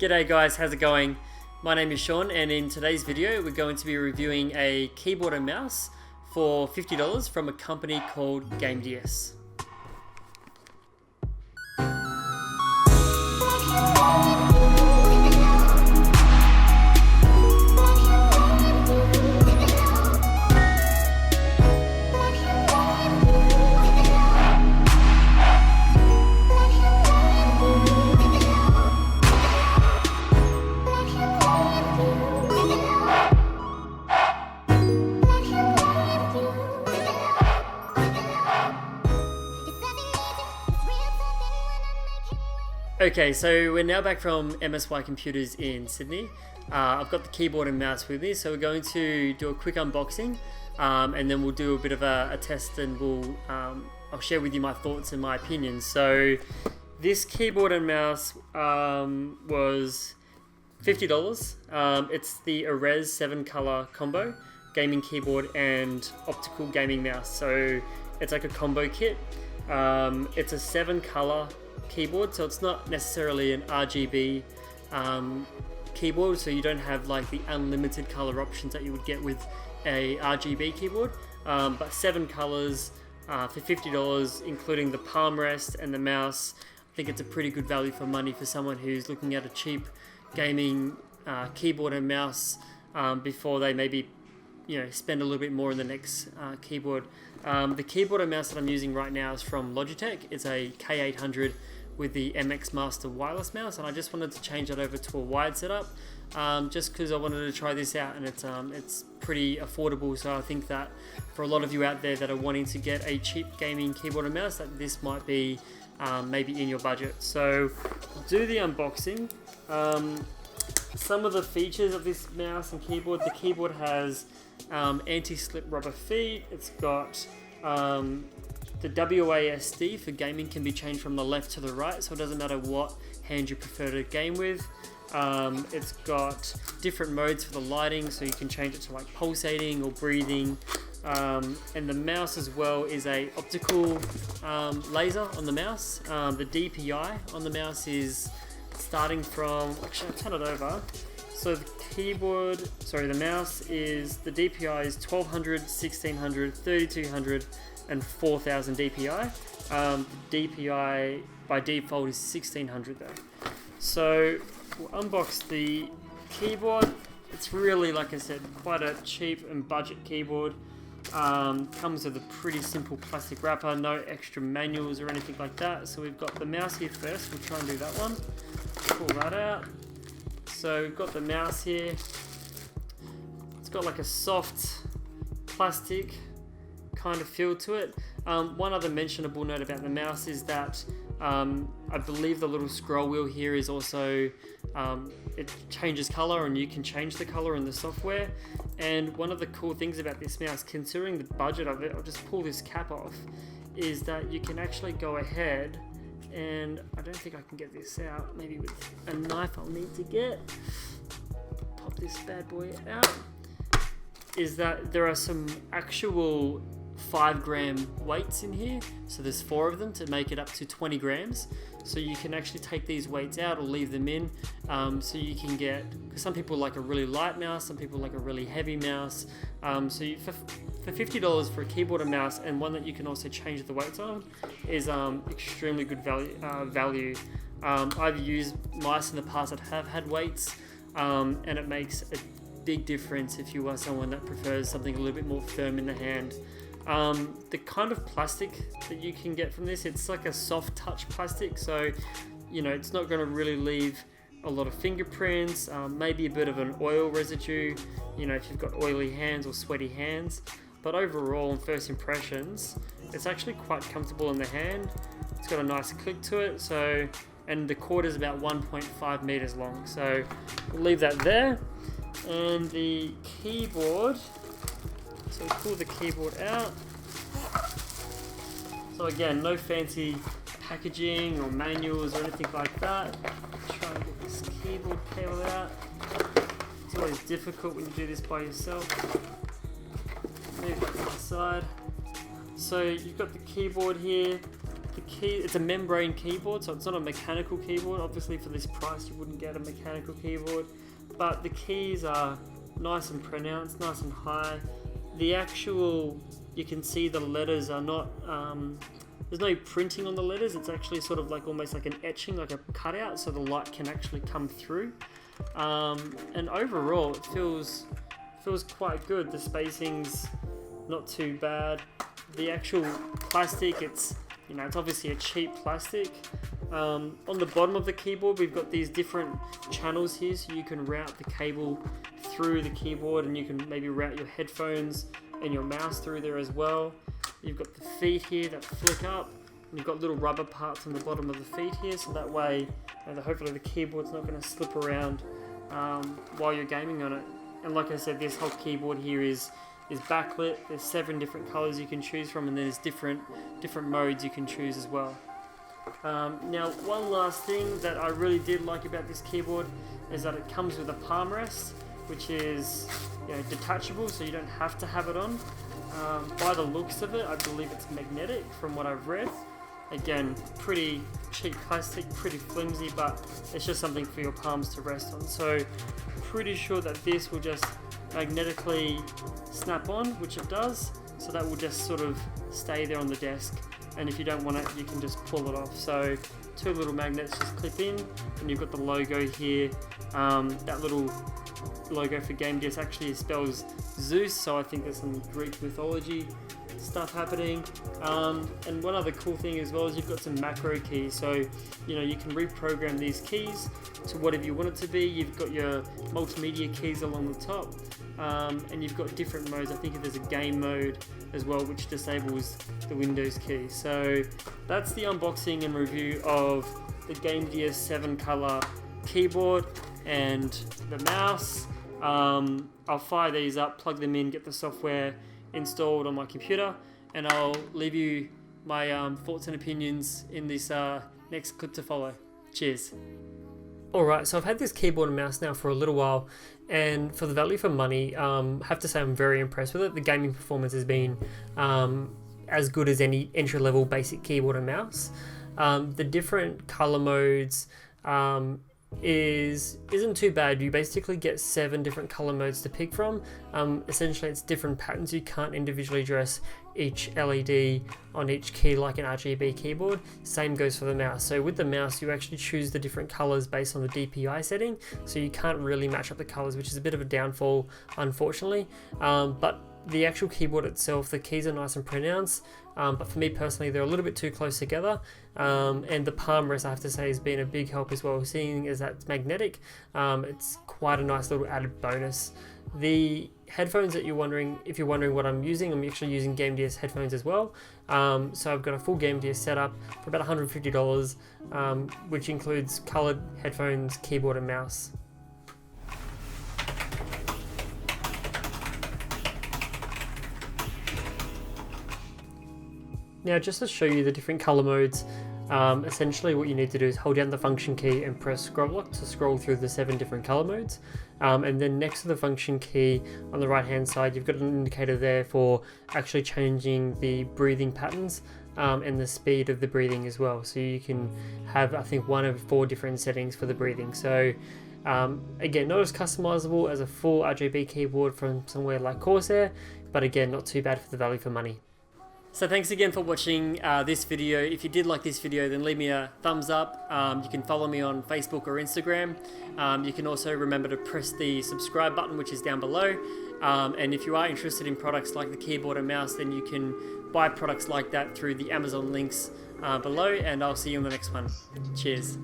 G'day guys, how's it going? My name is Sean, and in today's video we're going to be reviewing a keyboard and mouse for $50 from a company called Gamdias. Okay, so we're now back from MSY Computers in Sydney. I've got the keyboard and mouse with me, so we're going to do a quick unboxing and then we'll do a bit of a test, and I'll share with you my thoughts and my opinions. So this keyboard and mouse was $50. It's the Erez 7 color combo, gaming keyboard and optical gaming mouse. So it's like a combo kit. It's a 7 color keyboard, so it's not necessarily an RGB keyboard, so you don't have like the unlimited color options that you would get with a RGB keyboard, but 7 colors for $50, including the palm rest and the mouse. I think it's a pretty good value for money for someone who's looking at a cheap gaming keyboard and mouse before they maybe spend a little bit more in the next keyboard. The keyboard and mouse that I'm using right now is from Logitech. It's a K800 with the MX Master wireless mouse, and I just wanted to change that over to a wired setup just because I wanted to try this out, and it's pretty affordable. So I think that for a lot of you out there that are wanting to get a cheap gaming keyboard and mouse, that this might be maybe in your budget. So I'll do the unboxing. Some of the features of this mouse and keyboard: the keyboard has anti-slip rubber feet. It's got the WASD for gaming can be changed from the left to the right, so it doesn't matter what hand you prefer to game with. It's got different modes for the lighting, so you can change it to like pulsating or breathing. And the mouse as well is a optical laser on the mouse. The DPI on the mouse is starting from, actually I'll turn it over. So the mouse is, the DPI is 1200, 1600, 3200 and 4000 DPI. DPI by default is 1600 though. So we'll unbox the keyboard. It's really, like I said, quite a cheap and budget keyboard. Comes with a pretty simple plastic wrapper, no extra manuals or anything like that. So we've got the mouse here first. We'll try and do that one. Pull that out. So we've got the mouse here. It's got like a soft plastic kind of feel to it. One other mentionable note about the mouse is that I believe the little scroll wheel here is also, it changes color, and you can change the color in the software. And one of the cool things about this mouse, considering the budget of it, I'll just pull this cap off, is that you can actually go ahead, and I don't think I can get this out, maybe with a knife I'll need to get, pop this bad boy out, is that there are some actual 5 gram weights in here. So there's 4 of them to make it up to 20 grams. So you can actually take these weights out or leave them in. So you can get, because some people like a really light mouse, some people like a really heavy mouse. So for $50 for a keyboard and mouse, and one that you can also change the weights on, is extremely good value. I've used mice in the past that have had weights, and it makes a big difference if you are someone that prefers something a little bit more firm in the hand. The kind of plastic that you can get from this, it's like a soft touch plastic, so it's not going to really leave a lot of fingerprints, maybe a bit of an oil residue, if you've got oily hands or sweaty hands. But overall, on first impressions, it's actually quite comfortable in the hand. It's got a nice click to it, and the cord is about 1.5 meters long, so we'll leave that there. And the keyboard, so we pull the keyboard out. So again, no fancy packaging or manuals or anything like that. Try and get this keyboard cable out. It's always difficult when you do this by yourself. Move that to the side. So you've got the keyboard here. The key, it's a membrane keyboard, so it's not a mechanical keyboard. Obviously for this price you wouldn't get a mechanical keyboard, but the keys are nice and pronounced, nice and high. The actual, you can see the letters are not, there's no printing on the letters. It's actually sort of like almost like an etching, like a cutout, so the light can actually come through. And overall it feels quite good. The spacing's not too bad. The actual plastic, it's obviously a cheap plastic. On the bottom of the keyboard we've got these different channels here, so you can route the cable through the keyboard, and you can maybe route your headphones and your mouse through there as well. You've got the feet here that flick up, and you've got little rubber parts on the bottom of the feet here, so that way hopefully the keyboard's not going to slip around while you're gaming on it. And like I said, this whole keyboard here is backlit. There's 7 different colors you can choose from, and there's different modes you can choose as well. Now, one last thing that I really did like about this keyboard is that it comes with a palm rest, which is detachable, so you don't have to have it on. By the looks of it, I believe it's magnetic from what I've read. Again, pretty cheap plastic, pretty flimsy, but it's just something for your palms to rest on. So pretty sure that this will just magnetically snap on, which it does, so that will just sort of stay there on the desk, and if you don't want it you can just pull it off. So 2 little magnets just clip in, and you've got the logo here. That little logo for Gamdias actually spells Zeus, so I think there's some Greek mythology stuff happening. And one other cool thing as well is you've got some macro keys, so you can reprogram these keys to whatever you want it to be. You've got your multimedia keys along the top, and you've got different modes. I think there's a game mode as well, which disables the Windows key. So that's the unboxing and review of the Gamdias 7 color keyboard and the mouse. I'll fire these up, plug them in, get the software installed on my computer, and I'll leave you my thoughts and opinions in this next clip to follow. Cheers. Alright, so I've had this keyboard and mouse now for a little while, and for the value for money, I have to say I'm very impressed with it. The gaming performance has been as good as any entry-level basic keyboard and mouse. The different color modes isn't too bad. You basically get 7 different color modes to pick from. Essentially it's different patterns. You can't individually dress each LED on each key like an RGB keyboard. Same goes for the mouse. So with the mouse you actually choose the different colors based on the DPI setting, so you can't really match up the colors, which is a bit of a downfall unfortunately. But the actual keyboard itself, the keys are nice and pronounced, but for me personally they're a little bit too close together, and the palm rest I have to say has been a big help as well. Seeing as that it's magnetic, it's quite a nice little added bonus. The headphones that you're wondering what I'm using, I'm actually using Gamdias headphones as well. So I've got a full Gamdias setup for about $150, which includes colored headphones, keyboard and mouse. Now just to show you the different color modes, essentially what you need to do is hold down the function key and press scroll lock to scroll through the 7 different color modes. And then next to the function key on the right hand side, you've got an indicator there for actually changing the breathing patterns and the speed of the breathing as well. So you can have, I think, 1 of 4 different settings for the breathing. So again, not as customizable as a full RGB keyboard from somewhere like Corsair, but again, not too bad for the value for money. So thanks again for watching this video. If you did like this video, then leave me a thumbs up. You can follow me on Facebook or Instagram. You can also remember to press the subscribe button, which is down below. And if you are interested in products like the keyboard and mouse, then you can buy products like that through the Amazon links below, and I'll see you in the next one. Cheers.